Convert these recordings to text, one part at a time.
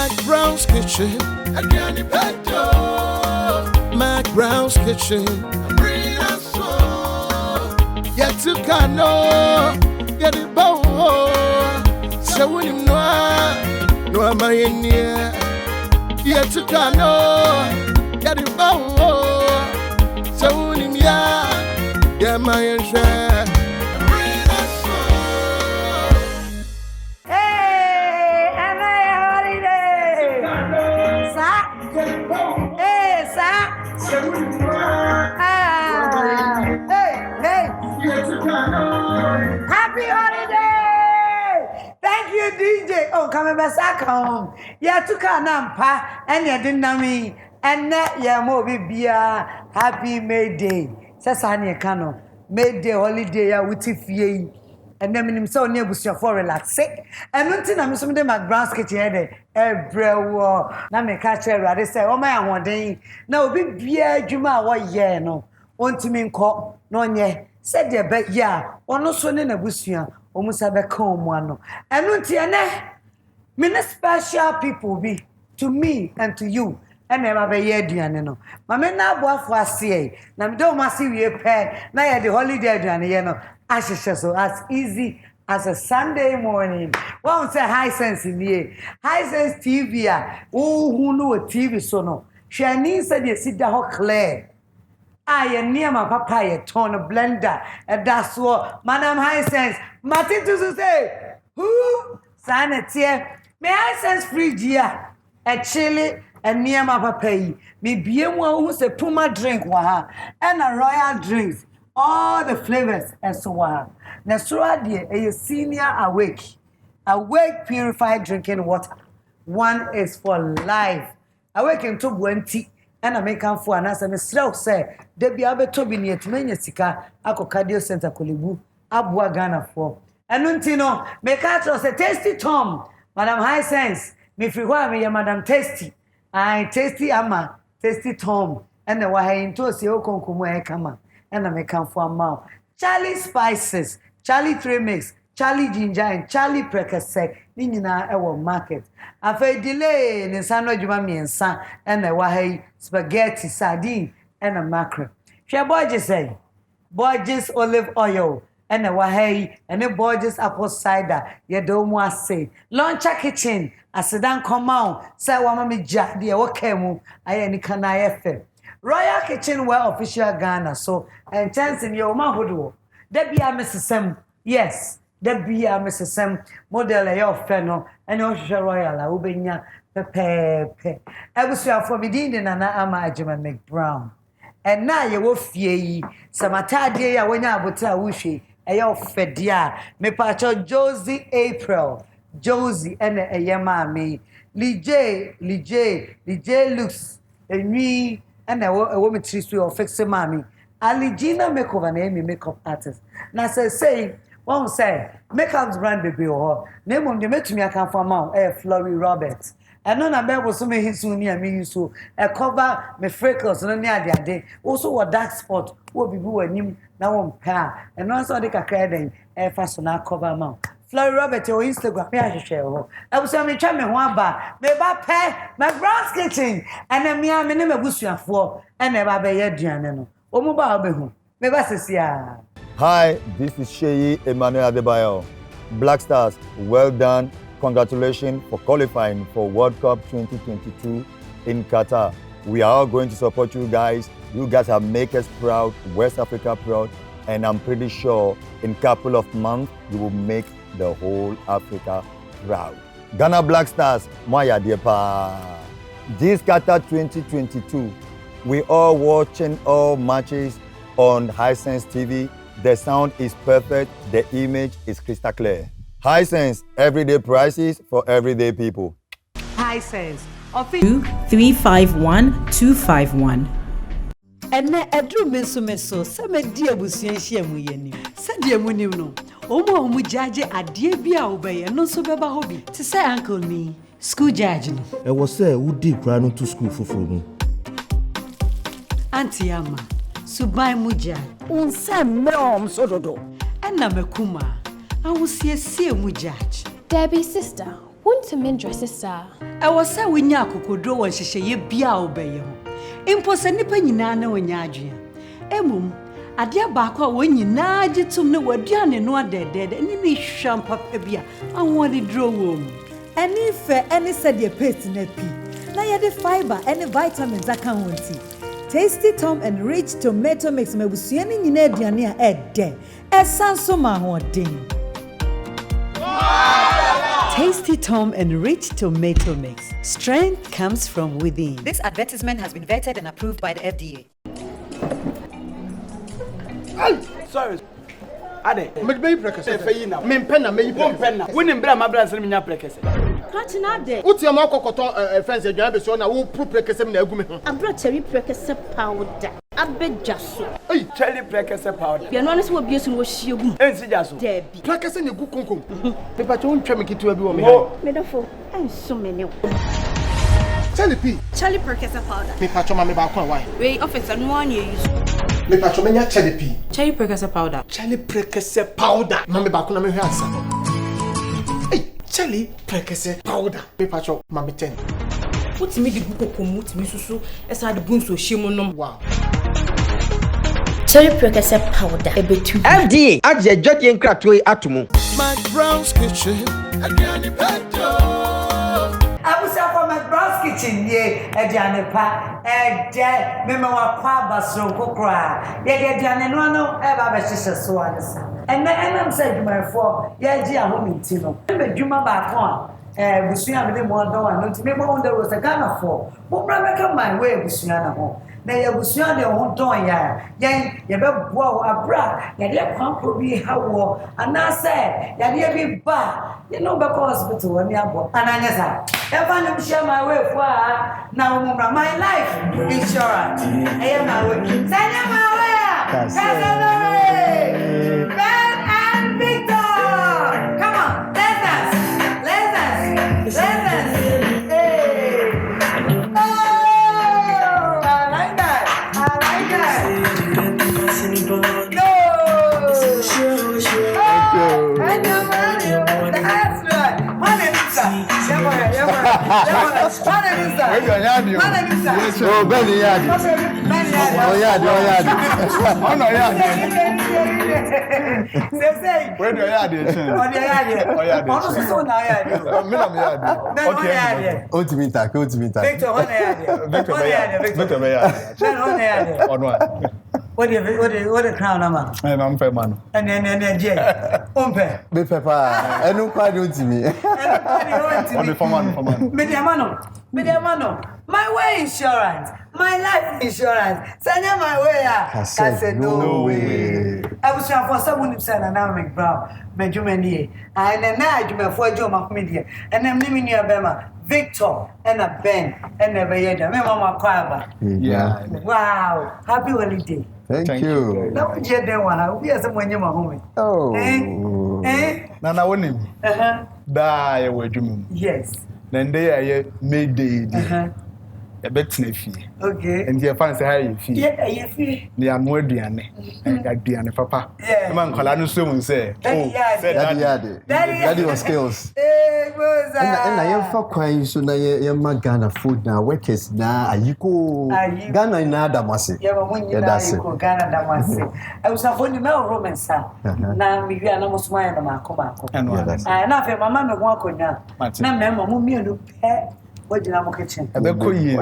McBrown's Kitchen. McBrown's Kitchen. Yet to cano, get it bow. So when you know, no, am I in here? Yet to cano, get it bow. So when you know, yeah, my share. Hey, and I holiday. Sa? Hey, sa? Happy holiday! Thank you, DJ. Oh, come back home. Yeah, to Kanampa, and you didn't know me. And that yeah, more be happy May Day. Sasania Kano, May Day holiday, with you. And then I'm so near with your for relaxing. And until I'm some of them at Brown's Kitchen, every war. Now, me catch her, they say, oh, my one day. Now, be beer, Juma, what year, no. Want to mean call, no, yeah. Said your bet, yeah, or no son in a bushia, almost have a comb one. And until many special people be to me and to you. And never be year, Diano. My men now work for say, now don't must see a pair, now the holiday, Diana. So as easy as a Sunday morning. Won't say high sense in here. High sense TV. Oh, who know a TV so no. Shani said you sit down clear. I am near my papa a ton of blender. And that's what Madam High Sense. Martin to say, who? Sanity. May High Sense free dear. A chili and near my papa. Me be one who's a Puma drink waha and a royal drinks. All the flavors and so on. Nasura dear, a senior awake purified drinking water. One is for life. Awake into 20 and I make for an answer. Miss Slow say, there be able to be near to many sika, Ako Cardio Center Kolibu, Abua Ghana for. And Untino, make out a tasty Tom, Madam High Sense, me free me, Madam Tasty. I tasty Ama, tasty Tom, and the way into a Sioko Kumu Kama. And I make for a mouth. Charlie Spices, Charlie Three Mix, Charlie Ginger, and Charlie Precasec, Nina, our market. I feel delay in San Jumami and San, and the Wahay spaghetti, sardine, and a mackerel. Shall Borges say, Borges olive oil, and a Wahay, and a Borges apple cider, you don't want to say. Launch a kitchen, a sedan come out, say, Wamami Jack, dear, what came, I any can I effect. Royal Kitchen were official Ghana, so and chance in your mahodo. That be a Mrs. Sam, yes, that be a Mrs. Sam, model of Fennel, and Osha Royal, Ubina, Pepe. I was for me, Dean and Ama McBrown. And now you will fear some atadia when I would tell Wishy, a your fedia, me pacho Josie April, Josie and a Yamami, Lee J looks, and me. And a woman treats to your fix mommy. Aligina makeover name makeup artist. Now say, won't say, makeup's brand baby or name on the met me I come from Mount Florrie Roberts. And none of them was so many soon near me so a cover me freckles and near the day. Also a dark spot will be boo and him now on car. And also they can credit a fashion cover mount. Florrie Robert or Instagram, I share. I was me chum one bar, maybe pay McBrown's Kitchen, and then me, I'm in a bush for, and never be a Diana. O mobile, maybe I. Hi, this is Sheyi Emmanuel Adebayo. Black Stars, well done. Congratulations for qualifying for World Cup 2022 in Qatar. We are all going to support you guys. You guys have made us proud, West Africa proud, and I'm pretty sure in a couple of months you will make the whole Africa proud. Ghana Black Stars, Moya Depa. This Qatar 2022, we are watching all matches on Hisense TV. The sound is perfect, the image is crystal clear. Hisense, everyday prices for everyday people. Hisense, 2351-251. And na edru meso sama dia busuanhia mu yeni sadia mu nim no omo jaje ade bia obeye no so beba hobi to say uncle ni school judge no e was say who deep kra no to school foforo mu auntie ama subai muja unsa mom so dodo na makuma awusiesie mu judge Debbie's sister want to mend your sister I was say we nya kokodro won hyehyeye bia obeye ho. Impo se nipa nyina na wonya adwea. Emum ade abaako a won nyina gitum ne waduane no adedede ni ne hwam papa bia anwode dro wom. Any fair any said your paste na pi. Na ye the fiber any vitamins aka wonti. Tasty Tom and Rich Tomato Mix mebusuani nyina aduane a ede. Esanso ma ho den. Tasty Tom and Rich Tomato Mix. Strength comes from within. This advertisement has been vetted and approved by the FDA. Sorry. Ade. Maybe prekese. Feyina. Me penna me penna. Woni mbra ma bra se me nya prekese. Kratina de. Uti am akokoto fence adwan be so na wo pro prekese me na agu me ho. Abra cherry prekese powder. Abejaso. Hey, cherry prekese powder. Ye no anse wo biesu wo hiegu. Ensi jaso. Debi. Prekese ne gu konkom. Pepa cho ntwa me kitu abi wo me ha. Me dafo. Enso me ne. Cherry prekese powder. Pepa cho ma me ba kwa why. We officer no one you use. Me pa cho me nya cherry Prekese powder. Cherry prekese powder. Ma me ba ko na me hwe ansa. Hey, cherry prekese powder. Me pa cho ma me 10. Utimi di gukokomu utimi susu esa de bunso hyiemu nom. Wow. Cherry prekese powder ebetu. FDA aje adwade nkratoi atomo. McBrown's kitchen. Adriani Pedro. Abusa for McBrown's kitchen ye aduane pa ede me wa kwa basro kokra ye de aduane no e ba be hyehyɛ so ansa enam say dwumayfo ye gi ahominti no me dwuma ba ko busua me de mo don wa no ti me mo under was a Ghana for mo bra me come my way busua na ho na ye busua de ho don ya ye be boa abra ye de kwanko bi hawo anase ye de bi ba you know because hospital when you abo ananya sa ever no share my way for na my life insurance I am my way sanya my way Ben and Victor come on let's dance hey oh I like that no that's right Oh, Benny Yadi. Oh, Yadi. Oh, no, Yadi. Where do Yadi? Oh, Yadi. Okay. Ultimate. Victor, what the crown, man? I'm fair man. And then Jay. Umpe. Be pepper. I don't quite do to me. Mediamano. My way insurance. My life insurance. Send my way. I said no way. I was trying for someone who said, and now McBrown, Benjamin, and then I do my 4 Joe Macmedia, and I'm living near Bema, Victor, and a Ben, and a Bayada, Mama Quaba. Yeah. Wow. Happy holiday. Thank you. Don't get them one. We are someone you home. Oh. Nana wonim. Da ye wadwum. Yes. Then they May Day. A bet fee. Okay. And your fans say fee. Yeah, you feel. They are more diane. Diane papa. Yeah. Man Colano soon say. Daddy was skills. And I am for quite so na ye Ghana food now workers na ayiko Ghana na damase. Yeah, but when you go Ghana damase. I was upon the mail romance. Now we are no smile na makoma. And na fe mama me ho akonya. Na me mama mi anu pe wajina mo kitchen. Ebekoye.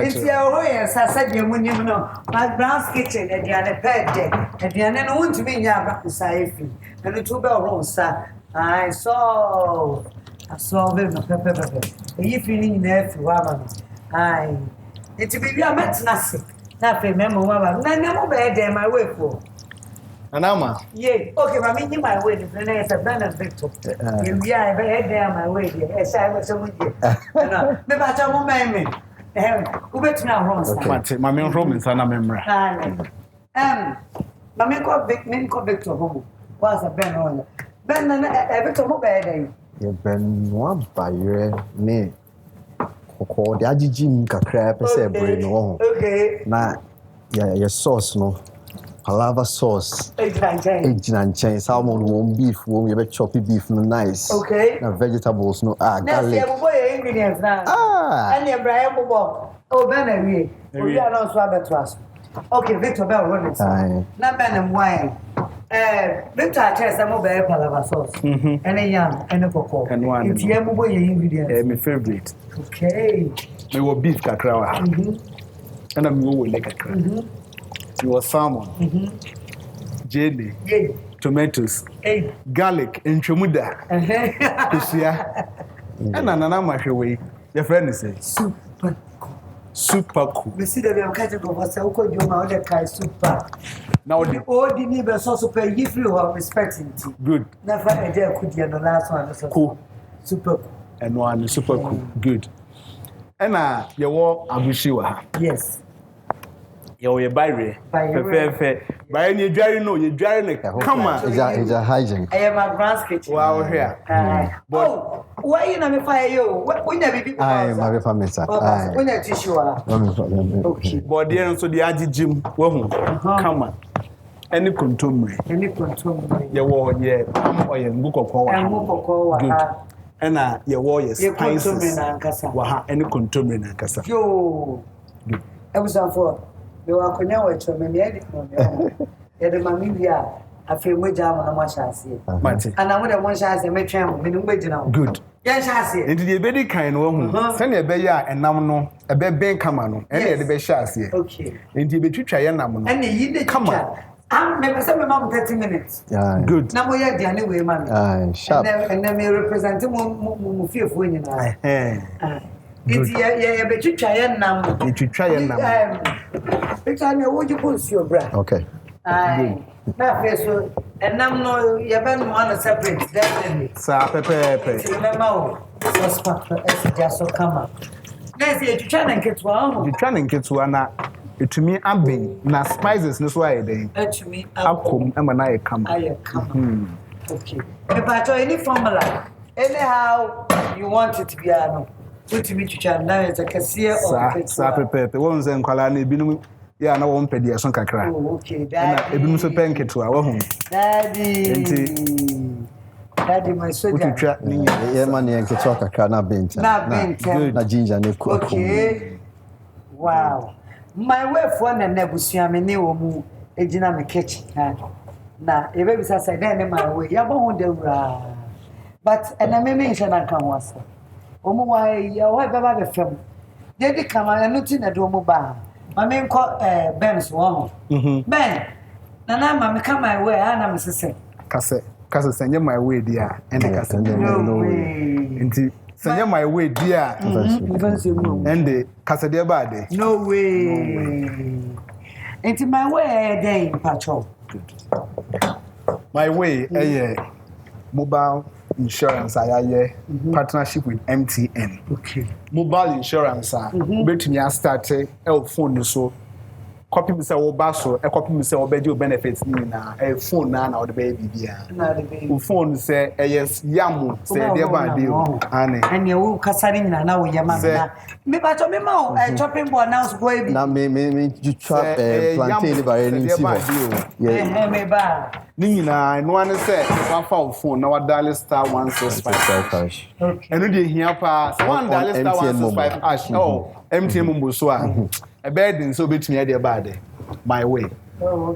It's your way sasa de munyim no. McBrown's kitchen aduane pe de. Aduane no wuntumi nya abakusa efi. Na no to be oro sa. I saw them pepper. You feeling there for one. Aye. It's be a met nasi. Na fe memo mama. Na nemo be there my way for. Anama. Yeah. Okay, but me my way. The plan is a Ben and Victor. You be I be there my way. Yes, I was so much. No. Me ba cha mo me. Who bet na wrong. Okay. Mama Roman sana memra. Mama ko Victor homo. Was a Ben on. Ben na Victor mo be there. You been one by your name. Koko the agigi kakra pese brain no. Okay. Na your sauce no. palava sauce. Ejina Salmon, warm beef, warm, you choppy beef, no nice. Okay. Now vegetables, no garlic. Now, boy, ingredients now. And your Brian Bobo. Oh, Ben, we are not swab to us. Okay, Victor Bell, run it. Not Ben and wine. Victor, I tell some of the palava sauce. And a yam and a cocoa. And one. It's your boy ingredients. My favorite. Okay. Me wo beef kakrawa. And I'm going like a crab. You was salmon. Jelly. Tomatoes. Garlic. And chumuda. And another mash away. Your friend is super cool. We see that we are catching over Sauko Juma, the Kai super. Now, the old neighbors also pay if you are respecting. Good. Never a day could be the last one. Cool. Super cool. And one super cool. Good. And you walk Abushiwa. Yes. You're a barrier. By any driving, no, you're driving. Come on. It's a hygiene. I am McBrown's kitchen. Wow, here. Oh, why you not fire you? When you be I my family, sir. When you tissue. Okay. But then, so the Aji Jim, come on. Any contumely. Any contumely. You wore, yeah, book of power. And book of power. Good. And your warriors. You contumely and cassa. Any contumely and cassa. Yo. I was on for. You are connected to me. The mamma, I feel my jam on a much as here. And I would have one chance and make him good. Yes, I see. Into the baby kind of send a bear and now a bed camano, and the best chance here. Okay. Into the betray Yanam. And you come on. I'm never some about 30 minutes. Good. Now we are the only way, man. Sharp. And then we represent him fear for winning. It's yeah, but you try and now. You try and now. Because would you put your breath? Okay. Aye. Now, so, and I'm no, you haven't want to separate, definitely. Sir, Pepe. Remember, just so come up. Let's see, you try and get one. You try and get one. To me, I'm being now spices, no why they. To me, I'll come, and when I come. I come. Okay. If I try any formula, anyhow, you want it to be a put me to chat now as a cashier or Sir, Pepe. Once and Colani, Binu. Yeah, no one paid the Sonka cry. Okay, Daddy. If you so pancake to our home. Daddy, my soldier. Yeah, money and Kitoka cannot be not ginger. Okay. Wow. My wife won a nebusia, me new Ejina me kitchen. Now, if it was I said, then my way, you won't do. But and I may mention I can was. Why you have a film. They come and nothing at Domo. My main call Ben's one. Ben, and I'm come my way, and I'm saying, Cassette, send you my way, dear, and the cassette. No way. Send you my way, dear, and the cassette body. No way. Into my way, day, patrol. My way, mobile insurance, partnership with MTN. Okay. Mobile insurance, bet me I started phone so copy me say baso, a copy me say obedi benefits na a phone na the baby bia. Na the baby. Phone say yes yamu say there ba deal. And you kasari na we yama. Me ba to me ma chopping board now so go na me you trap plantain by any yeah me ba. Ni na no one say one phone na dial star 165. Okay. And no dey here pa one dial star 165 hash. Oh, MTN mumbo so a bed so between the bad my way.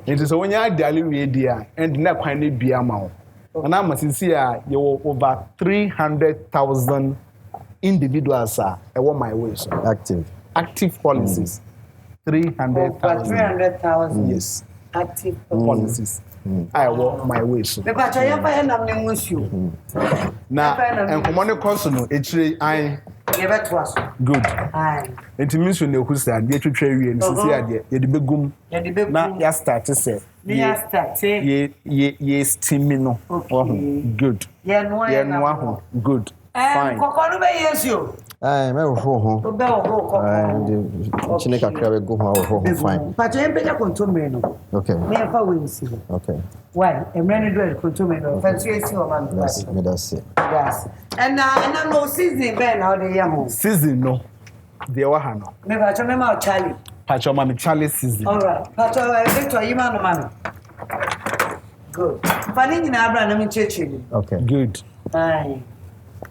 It is when you are daily dear and not quite be amount. And I must see you over 300,000 individuals are my way. Active policies. 300,000. Yes. Active policies. I walk my way. But I am you. Now, and command consul, I never was good. It means you know who's that. Get to trade and see idea. You the big gum. Now, you start to say. Yes, Timino. Good. Yeah, good. Fine. Yes, you. I may go home. Chineka crab go home fine. But I am better contumeno. Okay. Never will see. Okay. Why? A man do contumeno. Fancy your man. That's it. Yes. And I'm no season, Ben, how they are. Season, no. The Ohano. Maybe I remember Charlie. Pacho mami Charlie season. All right. Pacho Victor Yima no mami. Good. Fani na abra na mi cheche. Okay. Good. Aye.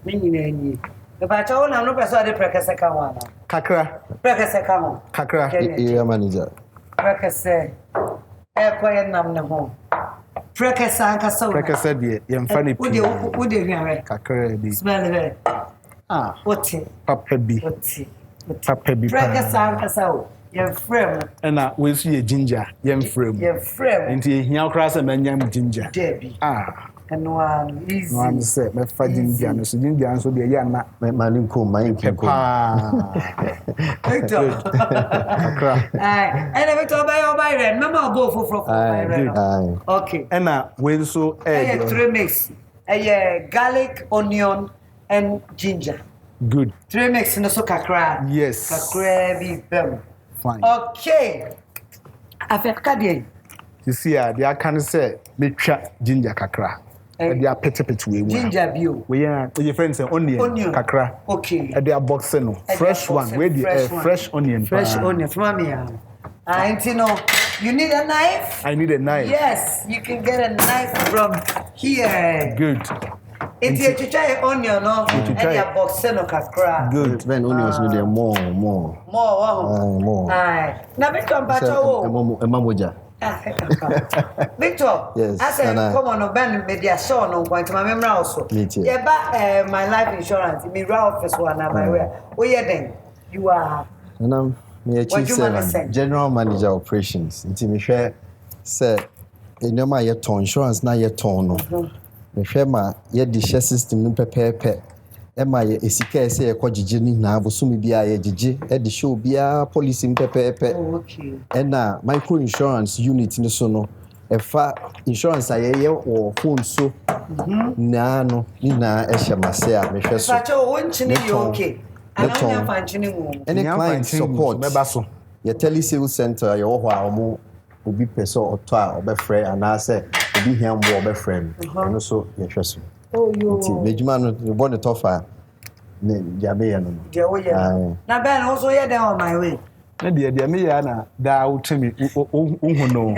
Me nyina ni. The Pacho na no person dey prekese ka wana. Kakra. Prekese ka ho. Kakra. Area manager. Prekese. Koye nam ne ho. Prekese anka so. Prekese de yemfa ne pi. Wo de hware. Kakra bi. Smell her. Oti. Papa bi. Oti. Papa bi. Prekese anka so. Your frame. Na we su ye ginger, yem frame. Your frame. Nti ehia okra se manyam ginger. Debi. And one easy. One say me fa ginger no so ginger so de ya na mani ko man ko. Victor. Akra. And Victor buy red. Mama go for red. Okay. And we so 3 mix. Garlic, onion and ginger. Good. 3 mix no so kakra. Yes. Kakra bi bem. Fine. Okay. Afeka dey. You see they can say me twa ginger kakra. They are pete we. Ginger bio. We are your friends say onion kakra. Okay. They are box no. Fresh one. We the fresh onion. Fresh onion from me. You need a knife? I need a knife. Yes, you can get a knife from here. Good. It's a chicha onion, no? And your box no kakra. Good. When onions with them more. More. Aye. Now Victor Bacho. Mamoja. Victor. Yes. I said, come on, Ben media show no going to my memory also. Me too. Yeah, but my life insurance, me office one by way. Oh yeah, then you are. And I'm chief servant, general manager operations. Nti me hwe say enema ye ton insurance na ye ton no. Me hwe ma ye di share system no pepepe. E ma ye esika ese ye kwagige ni na abosumi bia ye gige e di show bia policy pepepe. Okay. E na micro insurance unit ni so no e fa insurance ayeye wo phone so. Na no ni na e hye mase a me hwe so. Pacho wonchini you okay. Any client support your telesales center your ho obi person oto a obefre anase obi hiam bo obefre no so ye hweso nti mejuma no bo ne tofa ne jabe ya no je wo ye na ben also ye dem on my way na dia me ya na da utemi uhu no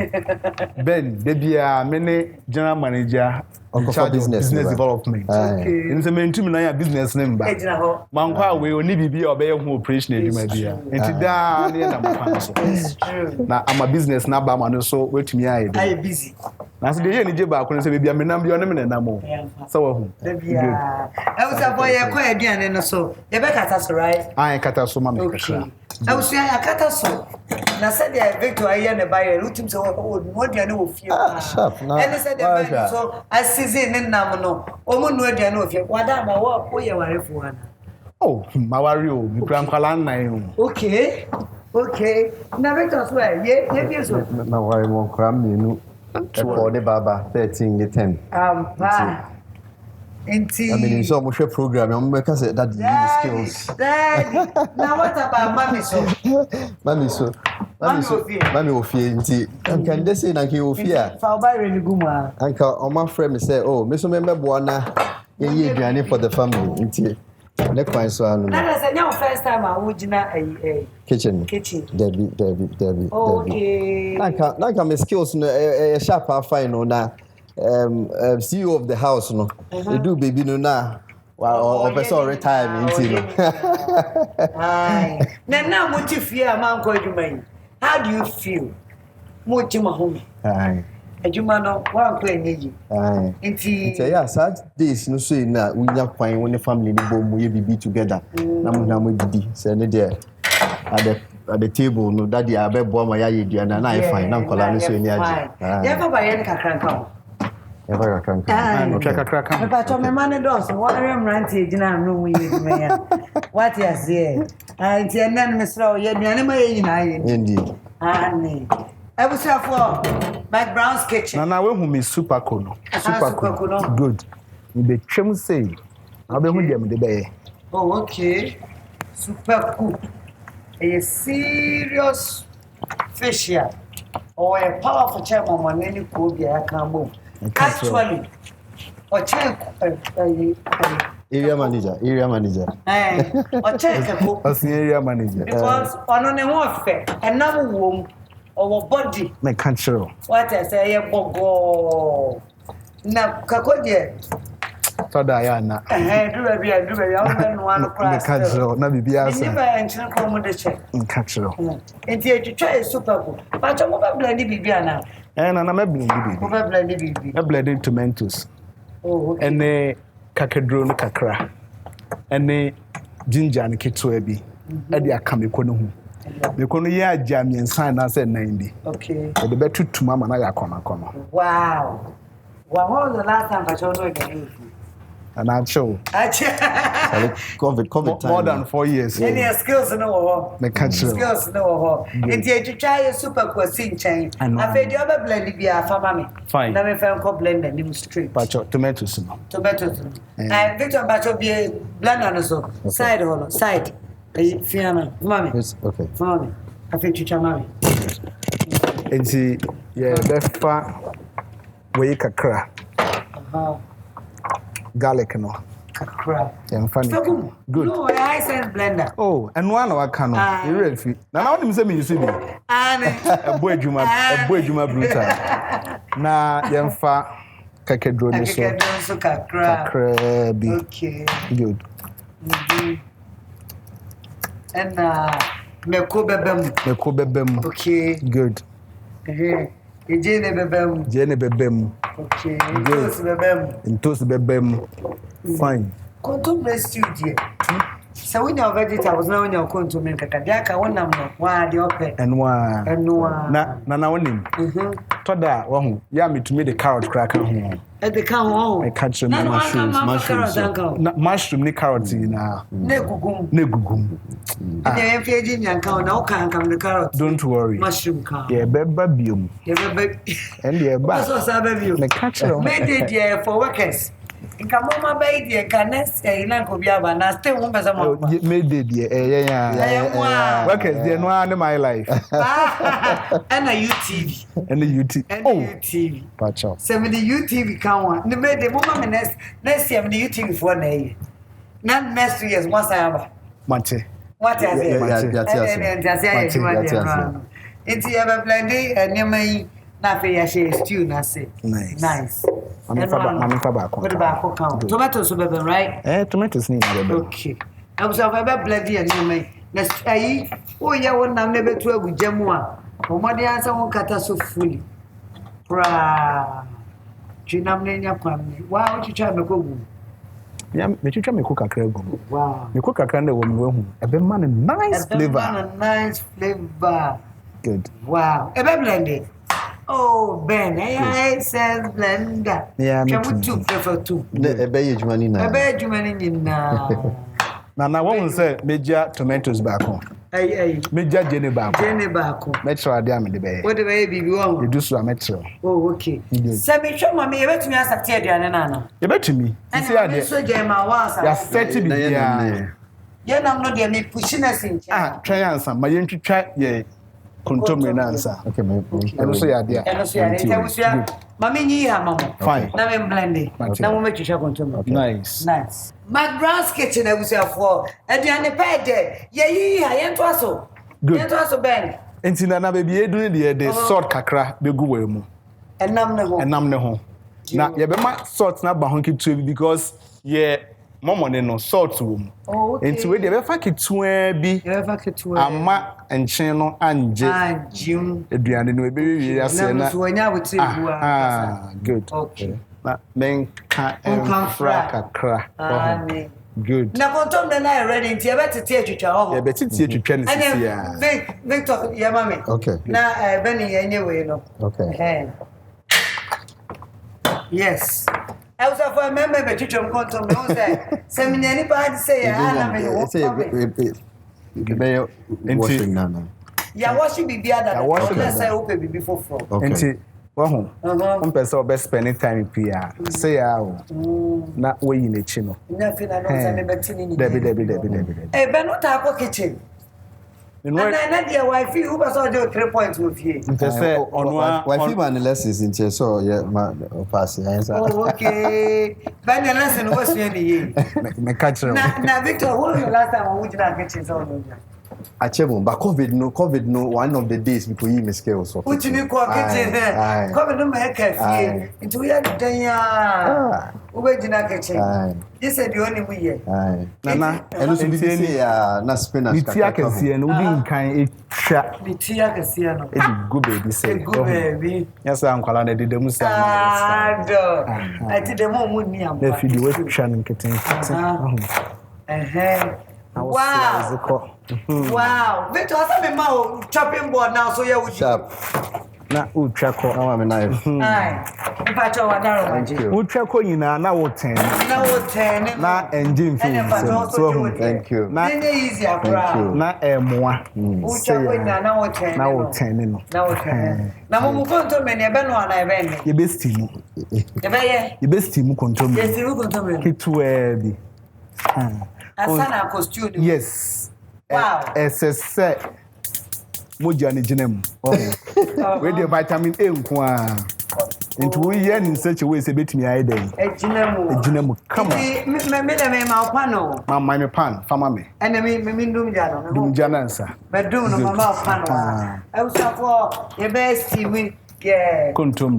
ben de bia me ne general manager in charge of business development. Okay. In the main na ya business name ba. Man kwa we oni bibi obey hu operation eduma bia. Enti da na ya na so. Na am a business na ba ma no so wetumi aye. I busy. Na so de ye ni je ba ko no se bia me nam bia no me na nam o. So wa hu. Bia. I was a boy kwa aduane no so. Ye be kata so right? Ai kata so ma me kakra. I was ya kata so. Na said the Victor aye na buy rutim so o aduane wo fie. Sharp na. And said the so season in Namano, Omo no Diano, if you Wadama walk, oh, you are for one. Oh, Mawario, Mipram. Okay. Never to swear, yes, my wife won't cram you. For the Baba 13 the 10. I mean, so much program, I'm because that skills. Daddy, now what about Mammy so? Mammy will fear. And can they say that he will fear? Uncle, on my friend say, oh, Mr. Member Buana, you're journey for the family. Next point, so I said, no, first time I would not a kitchen. Debbie. Okay. Like I'm skills, a sharp, fine or not. CEO of the house no they do baby no na or person retire into na mo ti fie am ko adwuma how do you feel mo ti ma ho adwuma no wan ko enyeji nti yeah sad days no so na unya kwan won family ni bo mu ye bibi together na mo didi say ne there at the table no daddy abebo ma ya yeduana na I fine na nkola no so ni aje ya fa ba ye kakranka never can come. But on my money does, what I am ranting, no, we what you say? I tell them, Mr. Yet, indeed. I was here for McBrown's kitchen. And I will whom is super cool. Good. The chum say, I'll be with them the day. Oh, okay. Super cool. A serious fish here. Or a powerful chairman on any cool beer I can move. Actually, or check Area manager. Or check a book. As area manager. Because on a warfare, another womb or body. My country. What I say, a bogo. Now, Kakodia. So Diana. Do a one class. The country, not be biasa. Never enter from the check. In country. And here to try a super book. But I'm over blended Bibiana. And I'm a blended. Over blended Bibi. A blended tomatoes. Oh, and a kakadro kakra. And a ginger and kitsuebi. And they are coming kono. The kono ya jam and sign us at 90. Okay. The better to Mamma and I come. Wow. What was the last time I showed you? And I show. COVID more than 4 years. Any skills no the country. Skills no. And here to try a super cuisine chain. I fed the other blend be a family. Fine. Let me find co blend and straight. But tomatoes. Tomatoes. And Victor Bacho be a blend on so. Side hollow. Side. Fiona. Mommy. Okay. Mommy. I feel you, mommy. And see, yeah, that's far. Way kakra. Garlic no. Kakra. Yeah, funny. Good. No, I sense blender. Oh, and one of our cano. You ready for? Now I want to say you see me. A boy juma brutal. Na yemfa kakedro ni so. Kakedro so kakra. Bi. Okay. Good. And meko bebem. Okay. Good. Jene bebem. Okay. Good. Toast bebem. Fine. Kontum rescue dear. So when you're vegetables now when you're going to make a kadiaka one number. Why the open? And one. Na one. Toda wahu. Ya me to me the carrot cracker home. At the cow home. I catch them mushroom ni carrot na. Negugum. Yeah, feeding young cow now can come the carrot. Don't worry. Mushroom cow. Yeah, babium. And yeah, but also sababu. The catch them. Made it yeah for workers. In Kamoma Bay, the Canes, and Uncle Biaba, and I still want some. Made it, yeah. Workers, they're no under my life. And a UTV. And the UTV. Oh, UTV. Patch up. 70 UTV count. The made the woman next year, the UTV for a day. Not next 2 years, once I have. Mate. What is it? It's ever blended and you may not be a stew, I say. Nice. I'm back. What about count? Tomatoes, right? Tomatoes need. Okay. I was ever blended and you may. Let's say, oh, yeah, one I'm never to with Jamua. Oh, my dear, someone cut us so fully. Chinamania family. Why would you try to go? Yeah, but you try to cook a crab. Wow. You cook a crab woman. A bit man, nice flavor. Nice flavor. Good. Wow. A bit blended. Oh, Ben, I says blender. Yeah, me too. Can we two prefer two? A beige money now. A beige money now. Now, one say major tomatoes back home. Hey. Major Jenny back. Metro, I am in the bay. What the baby you want? You do so a metro. Oh, okay. Semi show mammy, you bet me as a tear, Diana. You bet to me. And I so Gemma was. That's 30 million. Yeah, I'm not there, me pushing us in. Try answer. My young to try, yeah. Contour answer. Okay, and also, yeah, and Mammy, Mamma. Fine. Now I'm blending. Now we'll make you shop on to Nice. McBrown's kitchen, I was here for. And the unpaid, yeah, I am also. Good. And also, Ben. And Tina, baby, doing the salt kakra, the good and nam no home. Now, you be my salt not bahonki too because, yeah. Mama no salt room. Oh, okay. Into where they fake it to be. Ama and channel and Jim. Adrian no baby we are saying good. Okay. Na men can kakra. Good. Na kontom na na ready nti e beti tie twetwa ho. E beti tie twetwa ne sisi ya. Victor ya mami. Okay. Na beni yenye we no. Okay. Yes. I was for a member of the Contom. No, Seminary party say, washing Nana. Yeah, washing be other. Washing say open before floor. Okay. Well, one person best spending time in PR. Say, not way in the chino. Nothing I know. Debbie. Hey, but not our kitchen. And then the wife who was on 3 points with you. Wife man lessons in chess so yeah pass. Oh okay. But the lesson was really Me catch her. Now Victor, when was the last time we did not get his own? Achebo, but COVID no one of the days before you miss scale so. Which you call kitchen there. COVID no make cafe. Into we had Danya. Who did not get it? This is the only way. Nana, and also be say na spinach. Mitia can see and we can eat chat. Mitia can see no. It's good baby say. Good baby. Yes, I'm calling it the Musa. I did the more money. The video was shining kitten. Wow. Wow. Victor, I my chopping board now, so you sharp. Na uchako. Now I'm a knife. Aye. If I thank you. Uchako ina na wo 10. Na wo 10. Na engine film. So thank you. Na easy akra. Na emoa. Uchako ina na wo 10. Na wo 10 no. Na wo 10. Na mo konto me ne ebe no ana ebe ne. Ye besti mu. Ebe ye. Ye besti mu konto me. Ye besti mu konto me. Kitu bi. Asana costume. Yes. Wow. SSC. Moja ni jinem. We the vitamin A nkwa. Into we yen in such a way say betimi aye dey. Ejinemu. Come on. Me ma pano. Ma me pan, fama me. And me ndum jano. Ndum jana nsa. Bedum no mama pano. E usa for e best we yeah. Kontom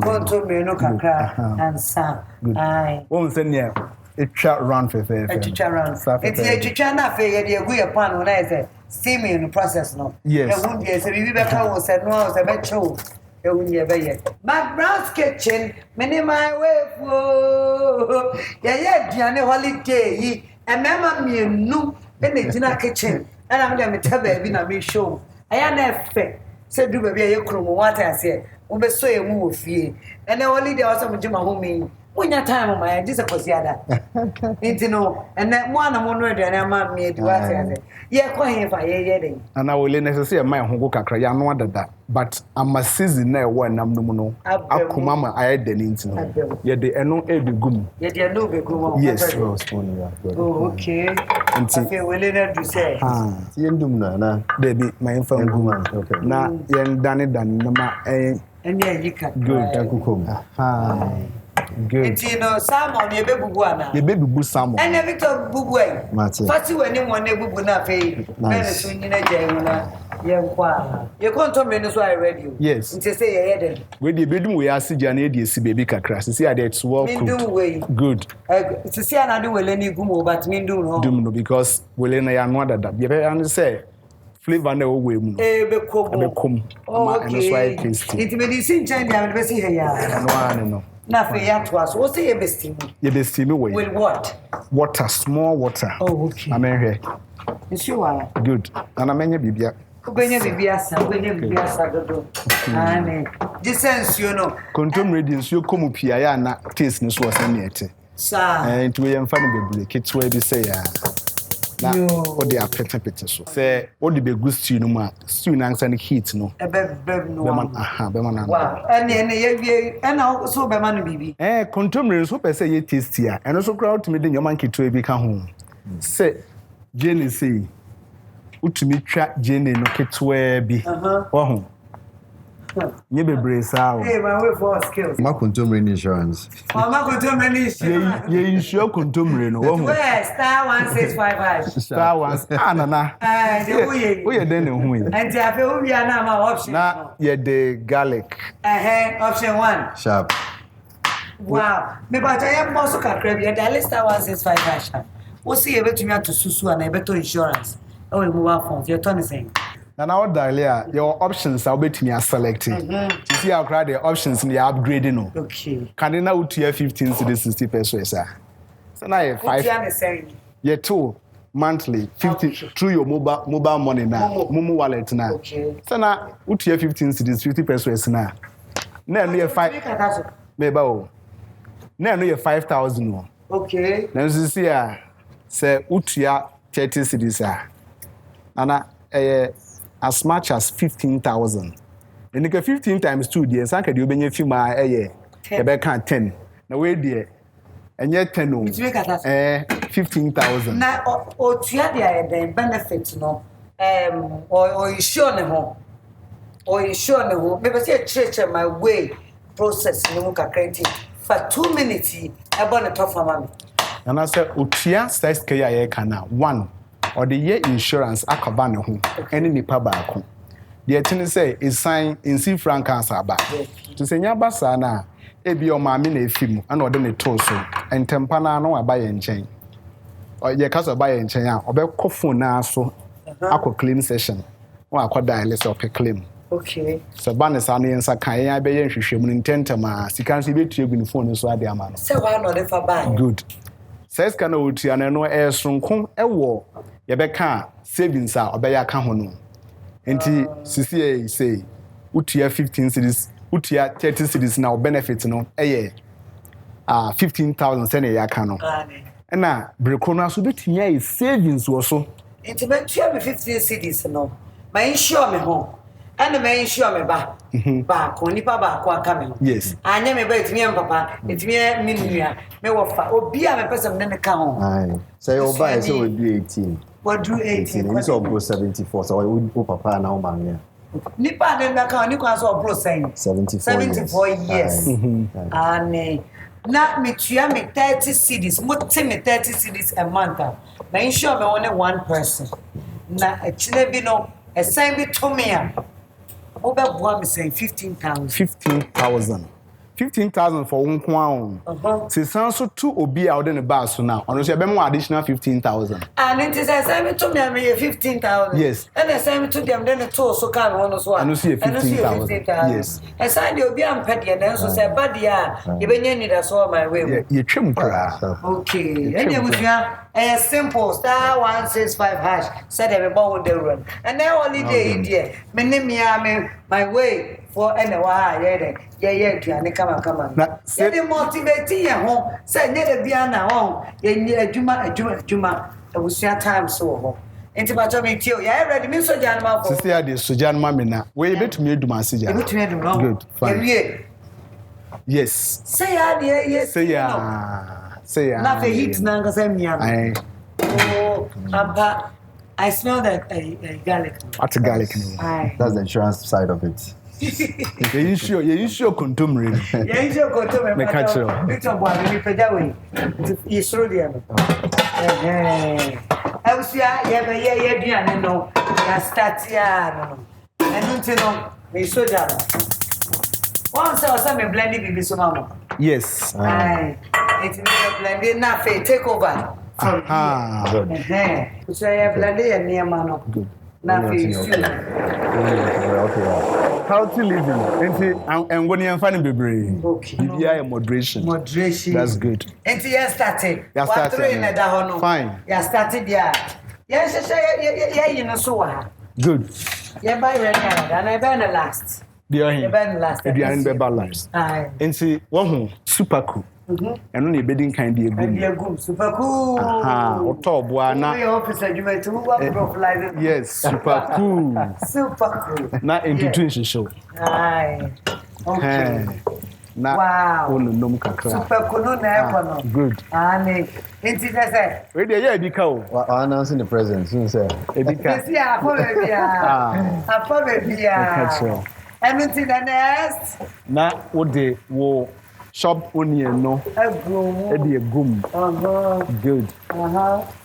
no kakra ansa. Aye. Won say ne etwa round fefe. Etwa round. Etwa na fe ye dey gu ye pan na say steaming the process no. Yes. E won dey say bibi beka wo say no say be chew. E won ye be ye. McBrown's kitchen many my way for. Ye aduane holiday yi. E mema mienu e na gina kitchen. E na me dey me tell baby na me show. Aya na efe. Say do baby ye kromo what I say. Wo be so ye mu wo fie. E na holiday also mo jima ho me. Unya time my this kwasiada intino and one amon ready and ma me di what say ye ko hen fa ye den ana wole necessary my ho kakra ya no adada but am a season na e wo nam no mu no akoma ma aye den intino ye de eno e be gum ye de no be gum yes oh okay okay wole na do say ye ndum na de bi my fa gum na ye ndane dan na ma eni ayika good akukom good. It's salmon, you baby buana. You baby bu salmon. And Victor Bubuay. Fati when you want a bubu na pay. Nice. Soon in a jamuna. You can't tell me so I read you. Yes. It's say a head. When the bedroom we are sitting near the baby crash. See that it's well cooked. Good. To see another will any gumo, but me do no. Because we'll learn I know that. You better say. Flavor no way. Bekom. Okay. It medicine change and be see here. No. Na fe ya to us. What say you best way. With what? Water, small water. Oh, okay. I mean here. Sure. Good. And I mean bibia. Ubenya bibia sa dodo. Amen. This sense you know. Control radiance you come pia ya na taste ni so wasaniete. Sir. And we am fan bebre kitwe bi say ya. Na what they are pete so. Say what the be good stew no ma. Stew na ansa heat no. Be no. Be man. Wow. And ye and so be man bibi. Contemporary so per say ye tasty a. And so crowd to me the yoman kitwe bi ka ho. Say Jenny say utumi twa Jenny no kitwe bi. Ho. Nye bebre sa. Hey, my way for skills. Ma contemporary insurance. Ma contemporary insurance. Ye insure contemporary no. Where star 1655. Star 1 nana. We ye den hu yi. And I feel we are now my option. Na ye the garlic. Option 1. Sharp. Wow. Me ba tell you more so kakra bi the star 1655 sharp. Wo see e betumi to susu and e beto insurance. Oh, we move from your turn saying. Now what your options are between selecting. You see how crowd the options in the upgrading no. Okay. Can you now tier 15 to the 60 pesos, sir? So now you 5. Yeah, 2 monthly 50 through your mobile money now, Momo wallet now. Okay. So now tier 15 to the 50 pesos now. Now you 5. Maybe now you 5,000. Okay. Now you see say utia 30 cities and as much as 15,000. And you get 15 times 2 days, I can do benefit few my a 10. Now wait there. And yet 10 15,000. Now or the benefits no. or you sure ne ho maybe say church my way process no kakranti for 2 minutes e bo ne tofa ma me and I say otua size ke ya kana one or the year insurance akaba ne ho ene nipa ba ko the thing say is sign in see frank answer ba to say nya basa na ebi o ma me na efim ana o de ne to so entempa na no aba ye nchen o ye ka so aba ye nchen a obekọ phone na so akọ claim session o akọ dial so pe claim okay so banes anu yensa kan yan be ye nhwehwem ni ntentama sika nso be tue gu ni phone so ade ama no say why no dey for buy good says kana otua na no sonko ewo ye be ka savings a obeya ka ho no enti CCA say utia 15 cities utia 30 cities na benefit no 15,000 sene ya ka no na brekono so betia e savings wo so enti be tua me 15 cities no my insure me ho and me insure me ba ko nipa ba ko aka me yes anya me ba etimi papa etimi minua me wo fa obi a me person ne ka ho aye say o buy say we do 18 what do 18 we so go 74 so we do papa na o man ya nipa ne na ka ni kwa so bro saying 74 years and na me tua me 30 cedis mo te me 30 cedis a month na insure me only one person na chile bi no assign bi to me a Oba me saying 15,000 for one kwon. Se sanso two obi out in the bar so now. On say be more additional 15,000. And it is assign to me 15,000. Yes. And assign to them then the two so can one so. And you see 15,000. Yes. Assign the obi am pet and so say bad ya. You be need that so my way. You trim kra. Okay. And you a simple *165# said every born the run. And now only day dear. Me name my way for anywhere yeah come on na say the motivate you ho say ne bia na ho ye adwuma abusia time so ho enti ba to me tio ya ready me so jan ma for say the sojan ma me na we betumi eduma asija betumi eduma good fine yes say ya yes say ya na fe hit na ngasa mia oh aba I smell that garlic. What's a garlic? That's the insurance side of it. You insure contumely. You insure contumely. Me catch you. It's a boy. You pay that way. You throw them. I was here. No. I start here. I don't know. Me so that. Once I was some blending baby so mama. Yes. It's me blending. Now take over. So I have blended a near man. Good. Healthy living. And when you're finding baby, okay. Moderation. That's good. And you started. Fine. You started, yeah. Yes, you know, so good. Yeah, by right now, and I burn the last. They are in the balance. And see, one super cool. And only bedding kind of good. Super cool. Or top buana. Officer, you went to work. Yes, super cool. Super cool. Not into show. Aye. Okay. Wow. Super cool. Good. And it's ready, yeah, Biko. Announcing the presence, you say. Yeah, probably. Anything the next? Now, what they will. Shop onion no. Eddie a gum. Good.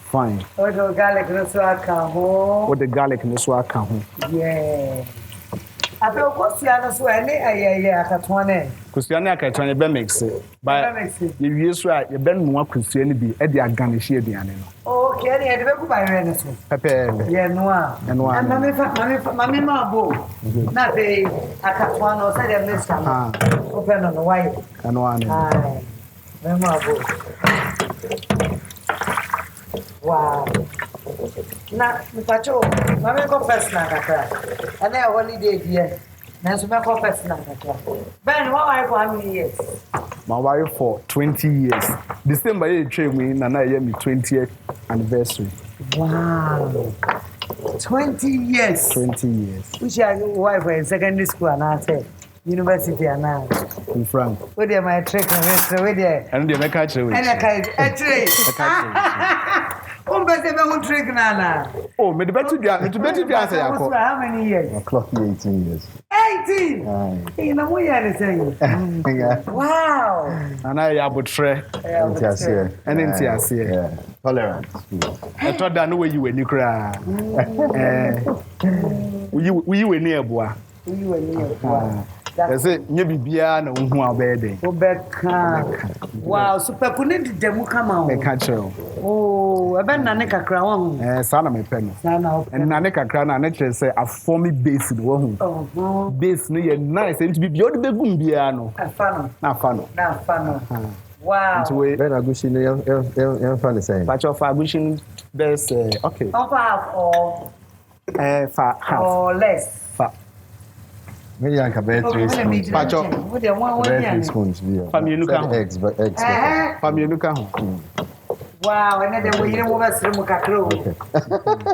Fine. What the garlic no so aka ho. What the garlic no so aka ho. Yeah. Abe okosia no so ene akatwane. Kosia na akatwane be mix. Ba ye wie so a ye be no akosia ni bi e de aganehie aduane no. Okay, e de be ku ba re no so. Pepe. Ye no a. Mami ma bo. Na be akatwane no say dem mix am. Open on the white. Ano ani. Mama bo. Wow. Na mpacho, mama ko personal kaka. Ana holiday here. Na so me ko personal kaka. Ben, what are you for how many years? My wife for 20 years. December ye train me na ye me 20th anniversary. Wow. 20 years. 20 years. Which are your wife in secondary school and I said university and now in France. Where they my trick and where they and they make catch away. And I can actually. say me won trick na. Oh, me the better answer How many years? Clock 18 years. 18. You know what you saying? Wow. And I abotre. Yeah. Tolerance. I thought that no way you were new cry. We were near boa. That's it. You be bia na unhu abede. Obeka. Wow, super kunedi demu kama. Me catch you. Oh, ebe na ne kakra won. Sana me pen. Sana. And na ne kakra na ne say a form base no hu. Oh. Base no ye nice and be bia de begum bia no. Afano. Na fano. Wow. So we Ben Agushi no you fan the same. patch of Agushin best okay. Over half or For half. or less. Maybe I can bear 3 spoons. Patch of What they want Bear 3 one. spoons. Family look at Eggs. family look at Wow, and then we didn't want to kakro.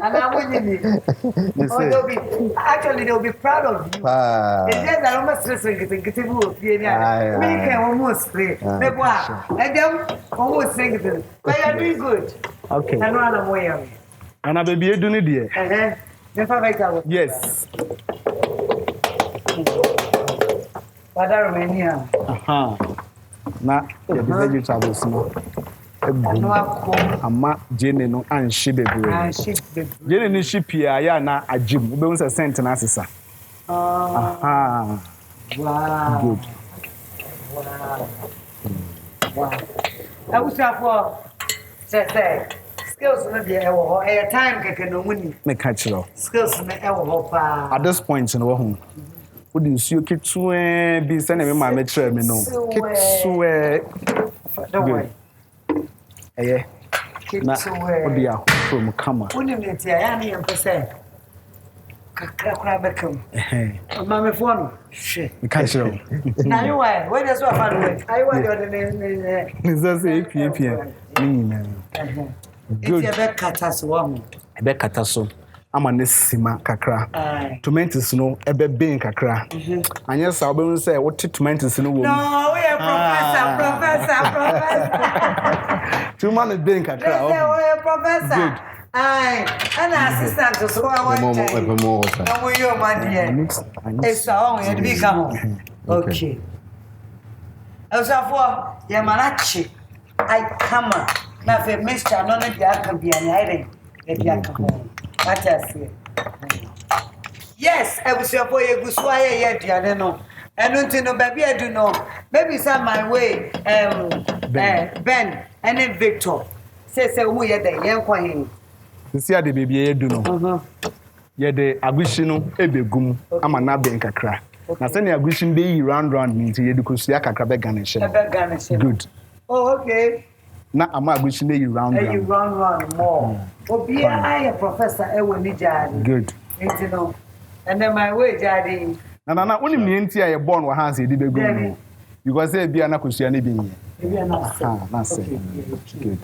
And I want you. They'll be proud of you. It's just that almost get to move. Me can almost play. And then almost sing it. But you're doing good. okay. I know I'm way. And I baby doing it there. Yes. What are Romania? Na the vegetables no. Ama Jenny no and she bebre. Jenny ni she pia ya na ajim. Ube unsa sent na asesa. Wow. Good. Wow. I wish I for say skills no be e wo e time keke no muni. Me catch you. Skills no e wo pa. At this point no ho. Wo di nsuo ketue bi se na me ma me kire me no. Ketue. Don't worry. Eh. Na wo di a from kama. Uni me tia ya ni empese. Kakra bekam. Mama phone. She. Me catch you. Now you why? Where does what find? I want your name. Nza say EP. Good. It's a bit catastrophe. Ebe kata so. Ama ne sima kakra. Tomatoes no ebe bin kakra. Anya sa obe say what tomatoes no wo. No, we are professor. Two man bin kakra. We are professor. Good. Aye, an assistant to so I want to. And we your money. It's all we become. Okay. As for Yamanachi, I come. Na fe Mr. no na dia kan bia ni ire e dia kan ho mata yes ebusuafo ye gusu aye ye aduane no enu nti no ba bia du no maybe some my way Ben and Victor say who ye dey yen kwa hin sisi ade baby ye du no ye de agushi no ebegum ama na ben kakra na se ne agushi be yi round ni nti ye du kosu ya kakra be ganishe good oh okay na ama agushi na you round more obi I professor e woni jari good you know and then my way jari na onim ne nti aye born wa hanse di begum because say bia na kosua na bi nyi bia na na say good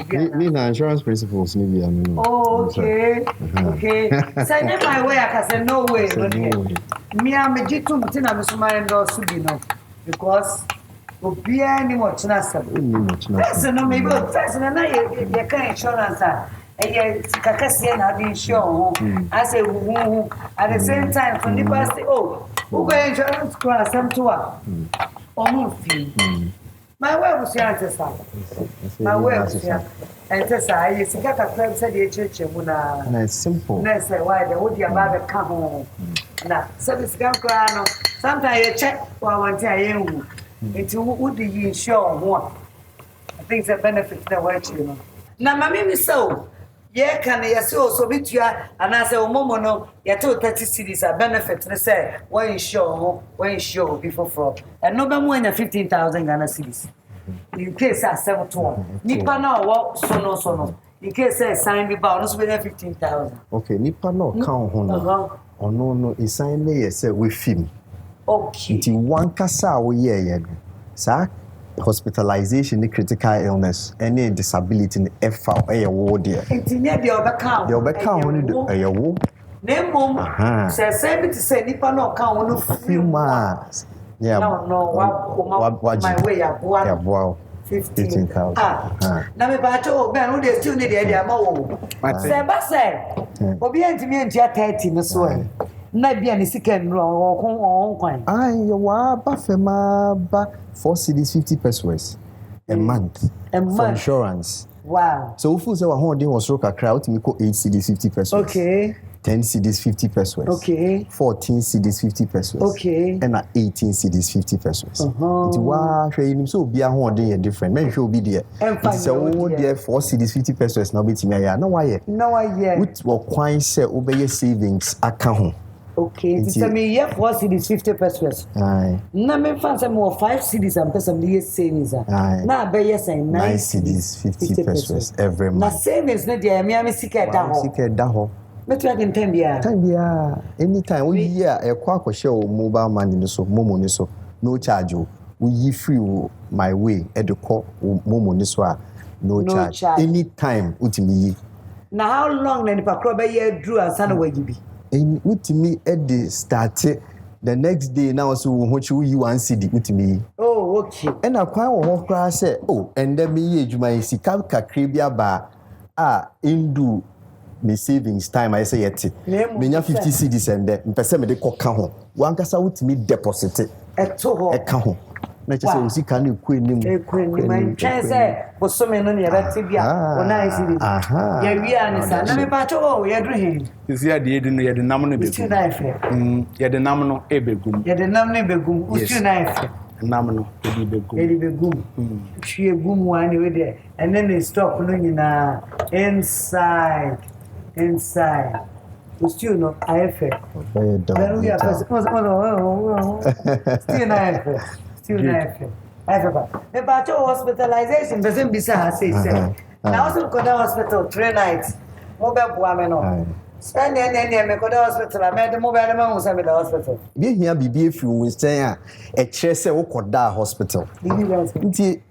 These are insurance principles, maybe. Oh, okay. Okay. So, in my way, I can say no way. Me, I'm a G2, but I'm a Sumaran or Subino. Because, be any more chance. Listen, no, maybe, listen, and I can't insurance. And Kakasian, I've been sure. I say, at the same time, for the past, oh, who got insurance class, some to her. Or move fee. My way was your answer. My way was your answer. I used to get a friend said the church. And it's simple. Let's say why the would your mother come home. Now, so this gun crown. Sometimes you check while one time into would you insure one. I think the benefit the way you know. Now, my name is so. Yeah, can you so bit you and I say, oh, Momono, you told 30 cities are benefits. They say, when you show before fraud. And no more than 15,000 Ghana cities. In case I 7 to 1. Nipa now, what so no. In case I sign the bonus with 15,000. Okay, Nipa no count on. Oh, no, it's signed there, say, with him. Okay. It's one casa, yeah, sir. Hospitalization, the critical illness, any disability in the FA ward there. It's near the overcount. The overcount only do a ward. Name mom says, to say, Nipa no count on a few miles. Yeah, no, what my way, wow. 15,000. Na me ba cho ben who dey still need the idea ma wo. Say ba say. Obi antimi antia 30 no so e. Na bia ne sika nro on kwan. You wa ba fema ba 4 cedis 50 pesos a month. For insurance. Wow. So if you say 100 was rock akra, what me call 8 cedis 50 pesos. Okay. 10 cedis 50 pesos. Okay. 14 cedis 50 pesos. Okay. And 18 cedis 50 pesos. It's wow, hwe so be a hundred ye different. Men show be there. It's a there 4 cedis 50 pesos na be me ya. No why? No why? With what kwan say obey savings account. Okay, it's me here 4 cedis 50 pesos. Aye. Na me fan say more 5 cedis and person dey savings. Na be yes 9 cedis 50 pesos every month. Na savings na dey me sika da ho. Sika da ho. But you can time bia. Anytime we year e kwa share mobile money no so momo ni so no charge o. We yi free my way e de call momo ni so no charge. Anytime utimi yi. Na how long na nipa kro be year drew and sana wajibi. Utimi e de start the next day now so ho chi yi 1 cedi utimi. Oh, okay. And akwan wo ho kra say and dem yi adwuma yi sika kakra bia ba indu me savings time I say yet me nya 50 cedis and there mpese me de koka ho wankasa wutimi deposit eto ho eka ho na che say usika na eku enim man say bosome no ne beti bia ona isi ya wi ani sa na me ba cho ya dru hin isi ya de edu no ya de nam no begum ya de nam no ebegum ya de nam no begum usu na ife nam no ebegum hwie gum wani we there and then they stop no nyina inside we still no IFA. Then we are still IFA. The battle hospitalization doesn't be say. Now also go to hospital 3 nights. Mobile boameno. Spend any me go to hospital. I made the mobile man who sent me to hospital. Be here be if you will say a chair say wo koda hospital. Nti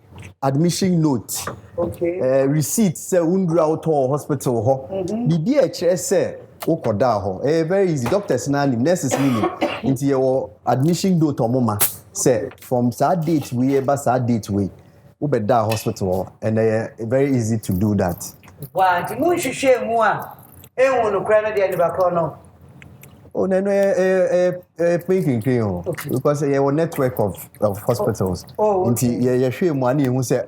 admission note. Okay. Receipt say undra out hospital ho. Bibi a chair say wo koda ho. Very easy. Doctors na nim, nurses nim. Nti your admission note omoma say from that date we ever that date we be da hospital and very easy to do that. Wow, ti mu hwehwe mu a ehun no kra na de anibakọ no. Oh, no, thinking, because you have a network of hospitals. Until you show money, who say,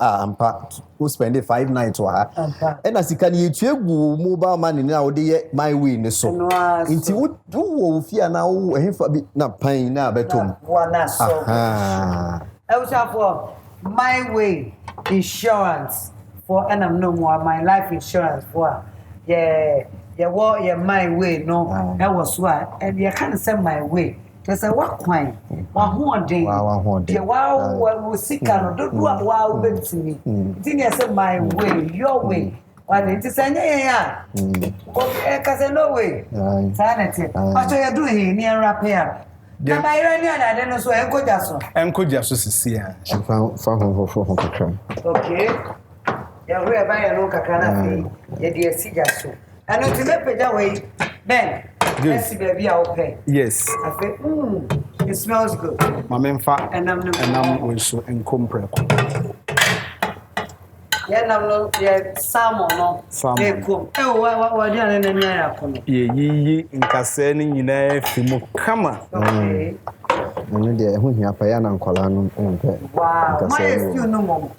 who spend 5 nights or her. And as you can, you mobile money now, my way, so. Until you fear now, if I be not paying now, but I was for my way insurance for, and I'm no more my life insurance for, yeah, my way, no, that was what, and you can't send my way. Just a what coin, 100. Yeah, wow, sick and don't do what wow, to me. Didn't you say my way, your way? Why did you say, yeah, because no way. Sanity. What are you doing near up here? Yeah, my I don't know, so I go just so. I'm good just to see her. She found okay. Yeah, we are buying a local canopy. Yeah, dear, see just so. And to make it way, Ben, let's see, baby, I'll pay. Yes. I say, it smells good. My main fat, and I'm also in compre. Yeah, no, yeah, salmon, no, salmon. Oh, what you're in the air. Ye, in Cassani, you know, Fimukama. Okay. And then when you are paying on Colano, wow, my still no more.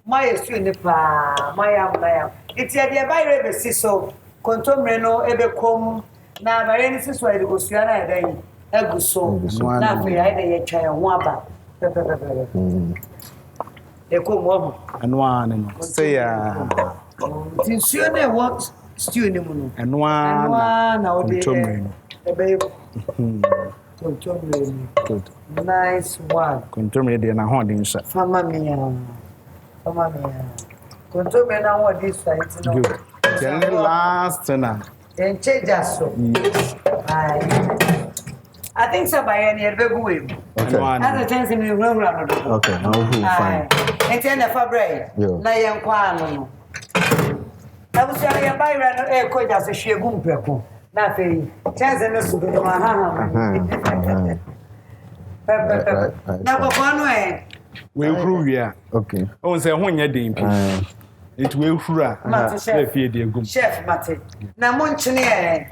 My still in the pa, my am. It's a dear by river, so. Contomreno ebecom na very sis why the Gosiana then eguso na fe I dey try one e come home and one say since you dey want stew ni mu no and one na o dey contomreno good nice one contomreno dey na ho dey sha fama mia contomreno na what this site no good. The last now. And change us so. Yes. I think somebody any be go him. Okay. As a chance in the room. Okay, now who fine. And then the fabric. Na yan kwa no. Na bu sia yan buy ran e ko ja se hwegum preko. Na fe chance no so do ha. Na ko no We huru ya. Okay. On say ho nya den pi. It we huru a. Mate chef. Fie de gum. Chef mate. Na mo nchene